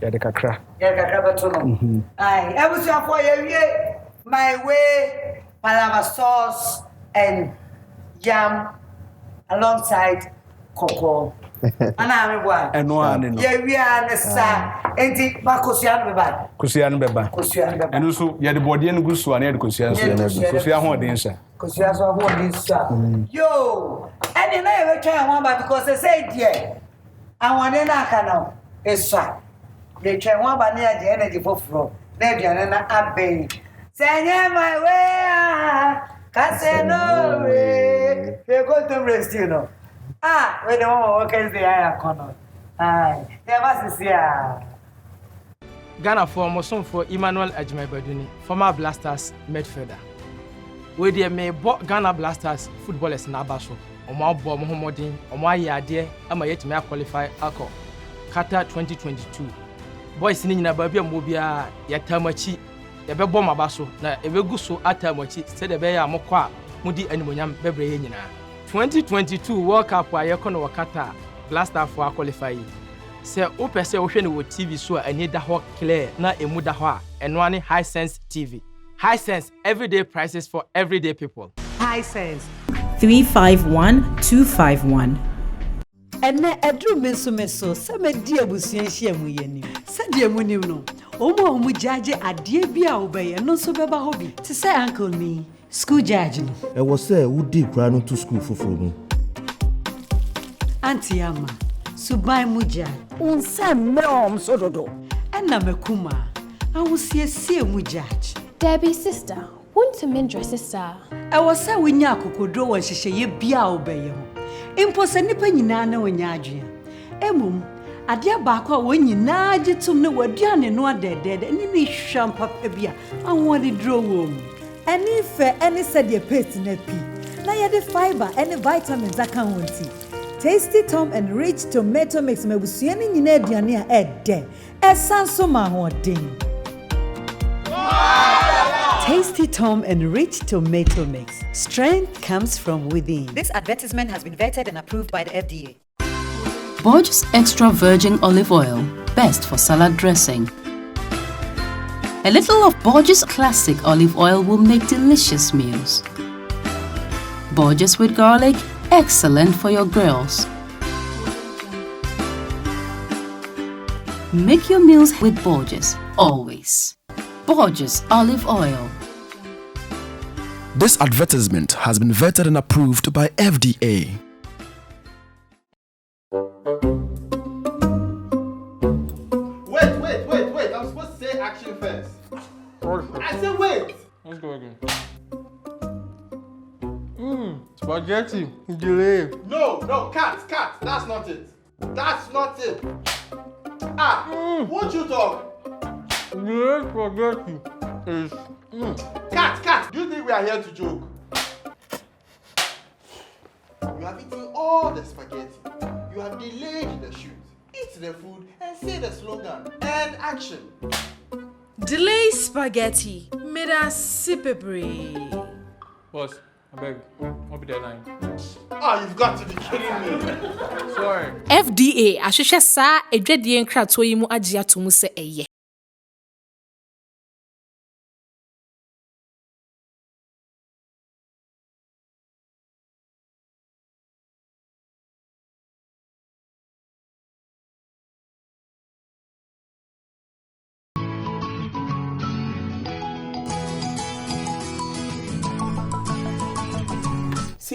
Ya de kakra. Ya kakra beto no. Ai, ebusu afọ ye wie my way palava sauce and yam alongside cocoa. Ana me boa. Eno ane no. Ye wie an sa enti ba kosua no beba. Kosua no beba. Kosua no beba. Eno so ye de body no gu so ane de kosua so. Kosua ho den sha. Kosua so ho den sha. Yo, ene na ye twa one ba because they say there. Awon na aka na esa. Ye twa one ba na de energy foforo. Na aduane na aben. Senye my way. Casino way. They go to rest you know. Ah, when the one workers they are corner. Aye, never see ya. Ghana for Moson for Emmanuel Ajimebaduni, former Blasters midfielder. We dey me Ghana Blasters footballers na abaso. Omo abo mo homodin, omo ayade ama yetime qualify akọ Qatar 2022. Boys ni nyina ba bia mo bia yatamachi yebebo mabaso na ebegu so atamachi se de be ya mokọ a mudi animonyam bebre ye nyina. 2022 World Cup a yekono Qatar Blaster for qualify. Se o pese o hwe ne wo TV so ani da ho clear na emu da ho a eno ane High Sense TV. High Sense, everyday prices for everyday people. High Sense 351251. Ene edru meso se me di abusuan hia mu yeni. Se die mu nim no. Omo jaje ade bia obeye no so beba ho bi. Ti say uncle ni school judge no. E wo say wo di kra no to school foforo mu. Auntie ama. Subai muja. Unsa mom sododo. Ena mekuma. Awusiesie mu judge. Debbie sister, want to mend your sister. E wo say wonya akokodro won hyehyeye bia obeye ho. Impo se nipa nyina na wonya adwe. Emum ade baako a wonyina gitum ne waduane no adedede ni ni hwam papa bia awon de dro wo mu. Any fair, any said your paste in a pea. Now you the fiber, any vitamins that can want tea. Tasty Tom and Rich Tomato Mix me busiani in Ediania Ed. Sansoma Hodin. Tasty Tom and Rich Tomato Mix. Strength comes from within. This advertisement has been vetted and approved by the FDA. Borges Extra Virgin Olive Oil, best for salad dressing. A little of Borges Classic Olive Oil will make delicious meals. Borges with garlic, excellent for your girls. Make your meals with Borges, always. Borges Olive Oil. This advertisement has been vetted and approved by FDA. Wait. I'm supposed to say action first. I said wait. Let's go again. Spaghetti. Delay. No, cat. That's not it. Won't you talk? Delay spaghetti is. Cat. Do you think we are here to joke? You have eaten all the spaghetti. You have delayed the shoot. Eat the food and say the slogan. And action. Delay spaghetti. Made a sipebre. Boss, I beg. I'll be there 9. You've got to be kidding me. Sorry. FDA ahwehwe saa edwadie nkrato yi mu agye atomu se eye.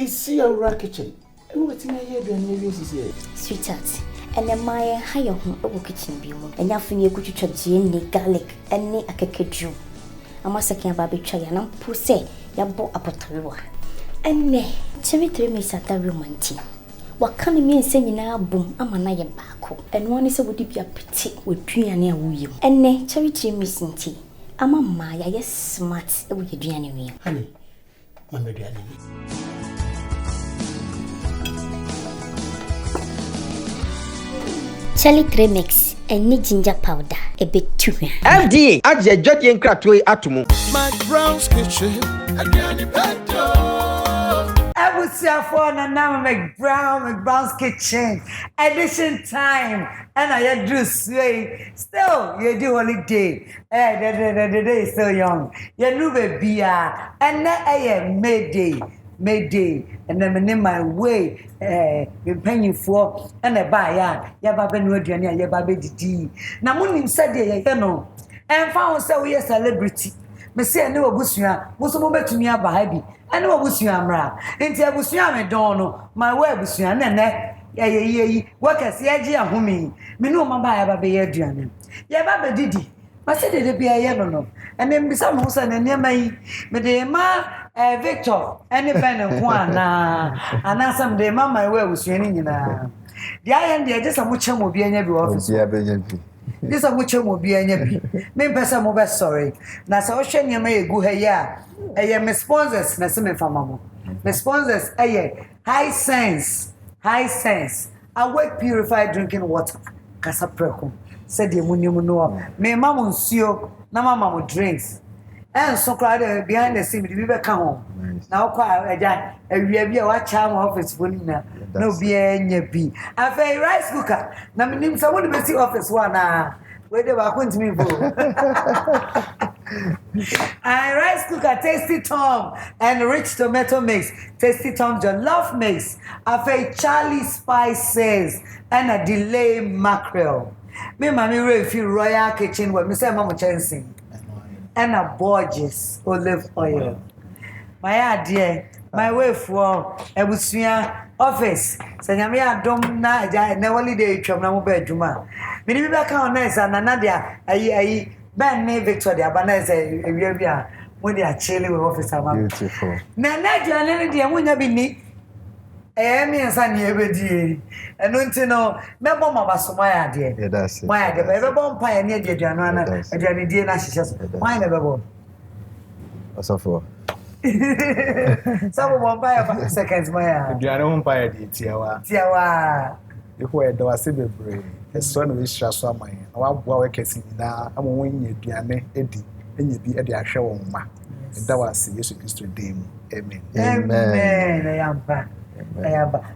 See your kitchen. And what's in here doing this is Sweetheart, and then my higher home kitchen bill. And now for you could you gin, garlic, and a cake. I must say about betray and I'm pussy, ya bought up a true. And nay, Cherry 3 miss at the romantic. What can you mean saying now boom? I'm an eye back, and one is a would be a petite with 3 and near you. And nay, Cherry 3 missing tea. I'm a Maya, yes, smart with your journey. Honey, Mamma Daddy. Charlie 3 mix and need ginger powder a bit too. FDA, add your judging crack to atomu. McBrown's kitchen, and Granny Petto. for na McBrown's kitchen edition time and I do sway still you do holiday the day is still young you know baby and na Mayday and then in my way been paying for and a buy ya baba no aduane ya baba didi na munim said you know and found say we celebrity me say na obusua wo so mo betumi aba ha bi ene obusua mra enti abusua me don no my way abusua na ye workers ye gi ahomi me no ma ba ya baba ye aduane ya baba didi ma say de bia ye no and then bisa mo say na niam yi me de ma Victor any pen and one and some de ma my way abusua ni nyina the I am there just a much mo bi anya bi office this a much mo bi anya bi me pesa mo be sorry na sa o hwe niam ye gu ha ya me sponsors na se me fama mo me sponsors high sense awake purified drinking water kasa preko said the munim no me mama nsuo na mama mo drinks and so crowd behind the scene we be ka home na okwa aja awia bia wa cha mo office bonina no be anya bi afei rice cooker na minim sa mo be see office one na we dey ba kwenti me bo and rice cooker Tasty Tom and rich tomato mix Tasty Tom jollof mix afei Charlie spices and a delay mackerel me mami refi royal kitchen where me say mama chensing and a gorgeous olive oil. My idea, my way for Ebusua office. Sanyame adom na aja na holiday twam na mo ba adwuma. Me ni be ka on nice na na dia ayi ben ne Victor dia ba na say ewia bia mo dia chile we office ama. Beautiful. Na dia ne dia mo nya bi ni. Me nsa ne ebedi. Eno nti no me bom abasoma ya de. Yeah, that's it. Why de be bom pa ya ne de aduano na aduane die na hihye. Why ne be bom? Asafo. Some bom pa ya 5 seconds ma ya. Aduane hom pa ya de tiawa. Iko e do ase bebre. Eso na we hira so aman. Na wa boa we kesi na amo wonye aduane edi. Enye bi e de ahwe won ma. Da wa ase Yesu Kristo dem. Amen. Amen. Ayamba.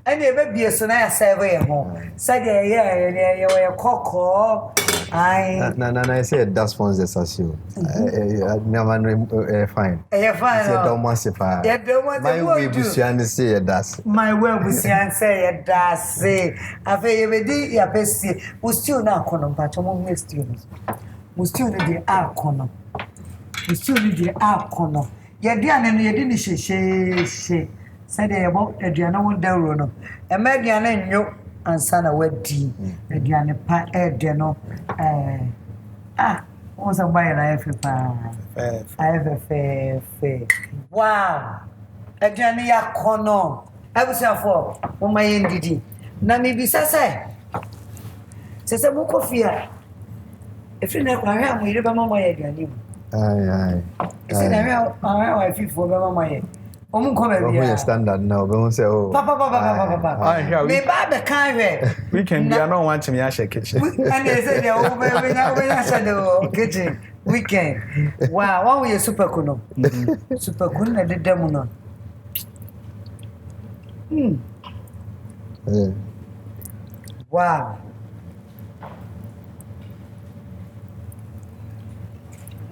And you be so na serve ye ho. Said ye koko. I say that sponsors as you. Never fine. Fine. Say don't want to. You don't want to. My way busian say that's. My way busian say that's. Afa ye be ya pesi. Ustiu na kono pa chomo mestiu. Ustiu ni di akono. Ustiu ni di akono. Ye di ane ye di ni she. Said about aduane won dawro no e ma aduane nyo ansa na wadi aduane pa de no won sa buy na efe pa efe wow aduane ya kono abusiafo mo maye ndidi na me bi sase mo kofia efe na kwa ha mo ire ba mama ye aduane ai ese na me wa fifo ba mama ye Omu come here. Standard now. We won't say oh. Papa. Me ba can weekend we are not want me share kitchen. And they say they over kitchen weekend. Wow, one we super kuno. Super kuno na de demo no. Wow.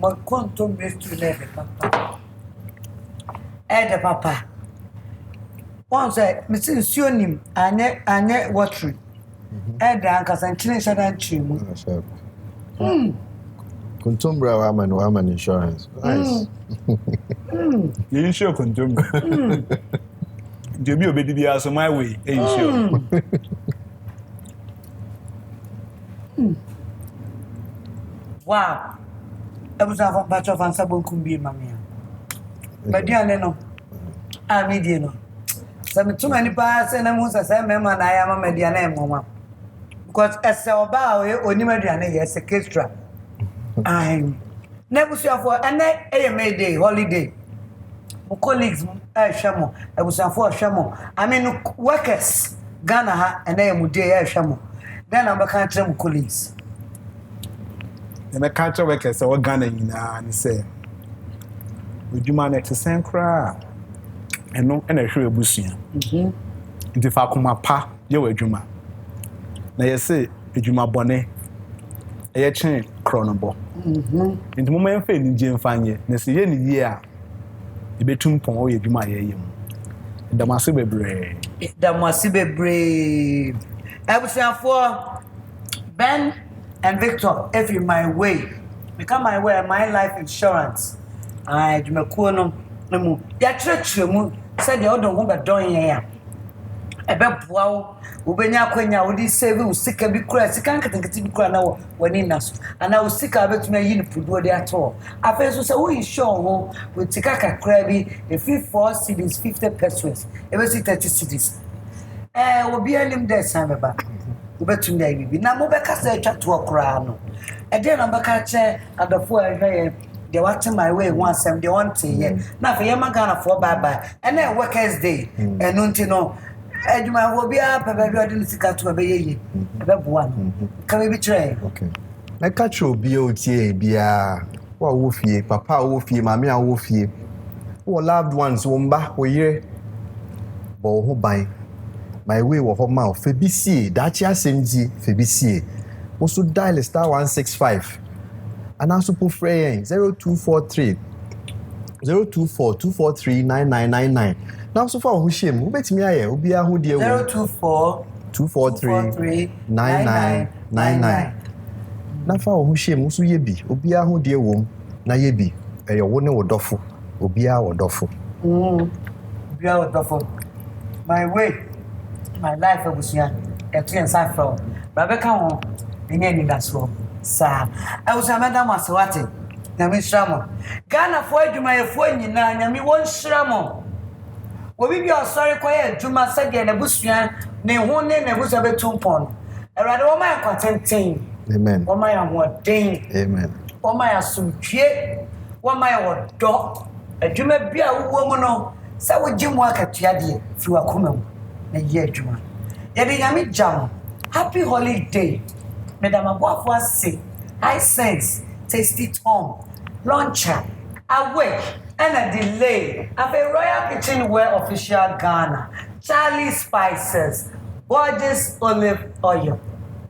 Mo konto mestu leve papa. The papa. Once Mr. Sionim, anye watering. The uncles and children shall trim. Kuntumbra woman insurance. Nice. You insure Kuntumbra. You be obedient as my way. Insure. Wow. I was a batch of answerable kumbi, mamma. But dear no, I mean, no. Some too many parts and I must say, Mamma, I am a median, Mamma. Because as a bow, only median, yes, a kestra. I never saw for an AMA day, holiday. Colleagues, Shamo, I was for Shamo. I mean, workers, Ghana, and I am day, Shamo. Then I'm a country of colleagues. And a country workers are Ghana, and say. Would you manage to send cry? ɛno ɛna ɛhwɛ ebusua nti fa koma pa yɛ wɔ adwuma na yɛsɛ adwuma bɔne ɛyɛ kyɛn kronobɔ nti mo man fa ni gye mfanye na sɛ yɛ ni yie a ebetum pɔn o yɛ adwuma yɛ mu damase bebre abusuafo Ben and Victor every my way become my way my life insurance adwumakuo no mu ya kyerɛkyerɛ mu sɛ deɛ ɔdɔ ho bɛdɔn yɛn a ɛbɛboa wo wobɛnya akwanya wo de save wo sika bi kura sika nketenkete bi kura na wani naso ana wo sika bɛtumi ayi ne puduo de ato afei so sɛ wo insure ho wo tika kakra bi every 4 cedis 50 pesos ɛbɛsi 30 cedis obi anim de san bɛba wobɛtumi da bibi na mo bɛka sɛ atwa to kura no ɛde na bɛka kyɛ adafo a ɛhwɛ they want my way one sem they want to yeah na for yema Ghana for bye and then workers day and unti no adwuma wo bia papa bi odi sika to be yeye e be boa ka be try okay na ka tro bia otie bia wa wo fie papa wo fie mama a wo fie wo loved ones wo mba wo yire bo ho ban my way wo ho ma o fe bi sie da chi asemji fe bi sie wo so dial *165 and also put frame 0243 0242439999 now so far who shame who betimi aye obi a ho de 0242439999 na fa who shame so ye bi obi a ho de wom na ye bi eyo wo ne wodofo obi a wodofo obi a wodofo my way my life abusia etu nsa from babeka ho enye ni daso sa I was a madam aswate nyame shramo Ghana fo adwuma ye fo nyina nyame won shramo obi bi osori koye adwuma sade na busua ne ho ne na busa betumpon erade wo man kwatenten amen wo man ahoden amen wo man asumtwe wo man wodo adwuma bi a wo mu no sa wo gimu akatua de fi wakoma mu na ye adwuma ye de nyame jam happy holiday Madam Abuafo say, I sense Tasty Tom, launcher, awake and a delay of a Royal Kitchenware official Ghana, Charlie Spices, Gorgeous Olive Oil,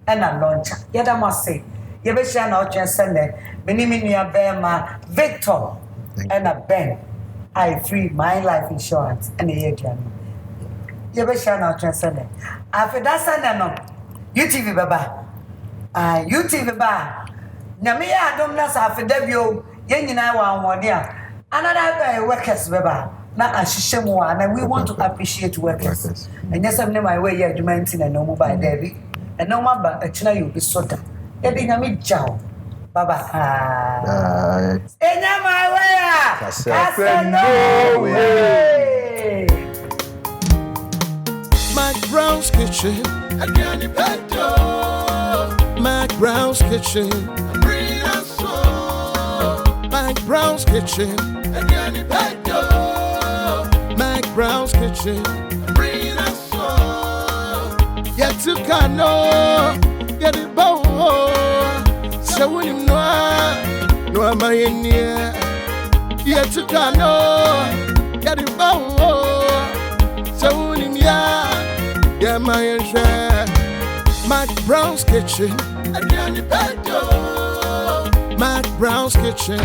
and a launcher. Yet I must say, you be sure now to send it. Beniminia Bema, Victor, and a Ben. I free my life insurance and a year journey. You be sure now to send it. After that, send no. UTV Baba. YouTube ba na me ya dom na sa afedabio ye nyina wa anwode a another guy workers beba na ahihye mu na we want to appreciate workers and yes am my way ya adwuma ntina no mu ba dabi and no ma ba achina you be soda e be nyame jaw baba enya my way no way McBrown's kitchen again in McBrown's kitchen, bring us so. McBrown's kitchen, again in McBrown's kitchen, bring us so. Yet to cano, get it bow. So when you know, no am I in here. Yet to cano, get it bow. So when you know, yeah, my share. McBrown's kitchen. McBrown's kitchen.